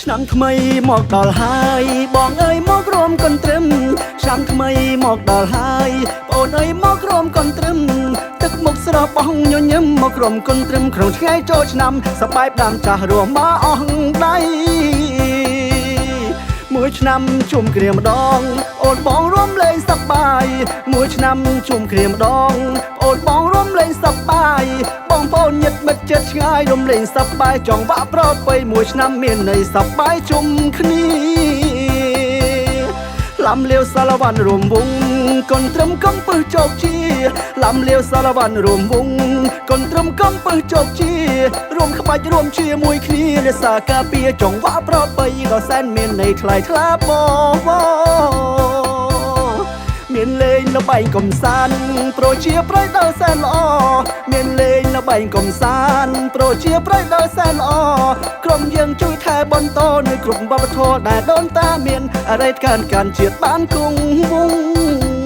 ឆ្នាំថ្មីមកដល់ហើយបងអើយមករំកន្ទ្រឹមឆ្នាំថ្មីមកដល់ហើយបងអើយមករំកន្ទ្រឹមទឹកមុខស្រស់បងញញឹមមករំកន្ទ្រឹមក្នុងថ្ងៃចូលឆ្នាំសប្បាយដាំចាស់រួមមកអស់ដៃមួយឆ្នាំជុំគ្រាម្ដងអូនបងរួមលេងសប្បាយមួយឆ្នាំជុំគ្រាម្ដងអូនបងរួមលេងសប្បាយបងប្អូនញាតិមិត្តជិតឆ្ងាយរួមលេងសប្បាយចង់វាក់ប្រពៃមួយឆ្នាំមានន័យសប្បាយជុំគ្នាលំលាវសារវ័នរួមវងកូនត្រឹមកំពឹសជោគជាលំលាវសារវ័នរួមវងកូនត្រឹមកំពឹសជោគជារួមក្បាច់រួមជាមួយគ្នារក្សាការពារចង់វាក់ប្រពៃដ៏សែនមានន័យថ្លៃថ្លាបងមានលេងល្បែងកំសាន្តប្រជាប្រិយដ៏សែនល្អមានលេងល្បែងកំសាន្តប្រជាប្រិយដ៏សែនល្អក្រុមយើងជួយថែបន្តនៅគ្រប់វប្បធម៌ដែលដូនតាមានអរិយការជាតិបានគង់វង្ស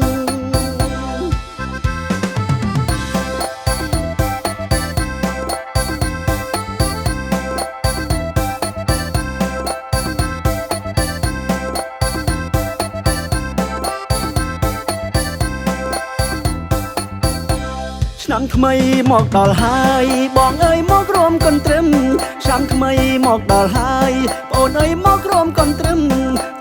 ឆ្នាំថ្មីមកដល់ហើយបងអើយមករំកន្ទ្រឹមឆ្នាំថ្មីមកដល់ហើយបងអើយមករំកន្ទ្រឹម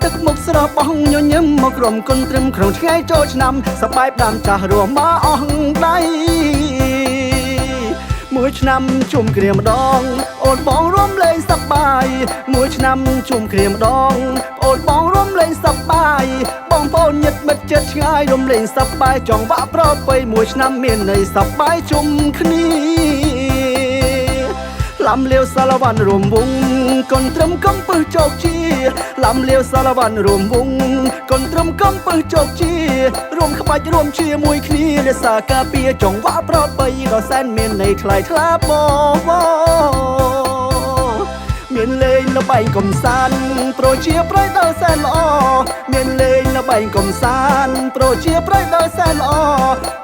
ទឹកមុខស្រស់បងញញឹមមករំកន្ទ្រឹមក្នុងថ្ងៃចូលឆ្នាំសប្បាយដាំចាស់រួមមកអស់ដៃមួយឆ្នាំជុំគ្រាម្ដងអូនបងរួមលេងសប្បាយមួយឆ្នាំជុំគ្រាម្ដងអូនបងរួមលេងសប្បាយបងប្អូនញាតិមិត្តជិតឆ្ងាយរួមលេងសប្បាយចង់វាក់ប្រពៃមួយឆ្នាំមានន័យសប្បាយជុំគ្នាលំលាវសារវ័នរួមវងកូនត្រឹមកំពឹសជោគជាលំលាវសារវ័នរួមវងកូនត្រឹមកំពឹសជោគជារួមក្បាច់រួមជាមួយគ្នារក្សាការពារចង់វាក់ប្រពៃដ៏សែនមានន័យថ្លៃថ្លាបងមានលេងល្បែងកំសាន្តប្រជាប្រិយដ៏សែនល្អមានលេងល្បែងកំសាន្តប្រជាប្រិយដ៏សែនល្អ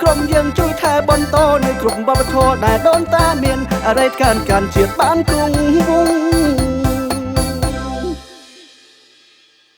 ក្រុមយើងជួយថែបន្តនៅគ្រប់វប្បធម៌ដែលដូនតាមានអរិយការជាតិបានគង់វង្ស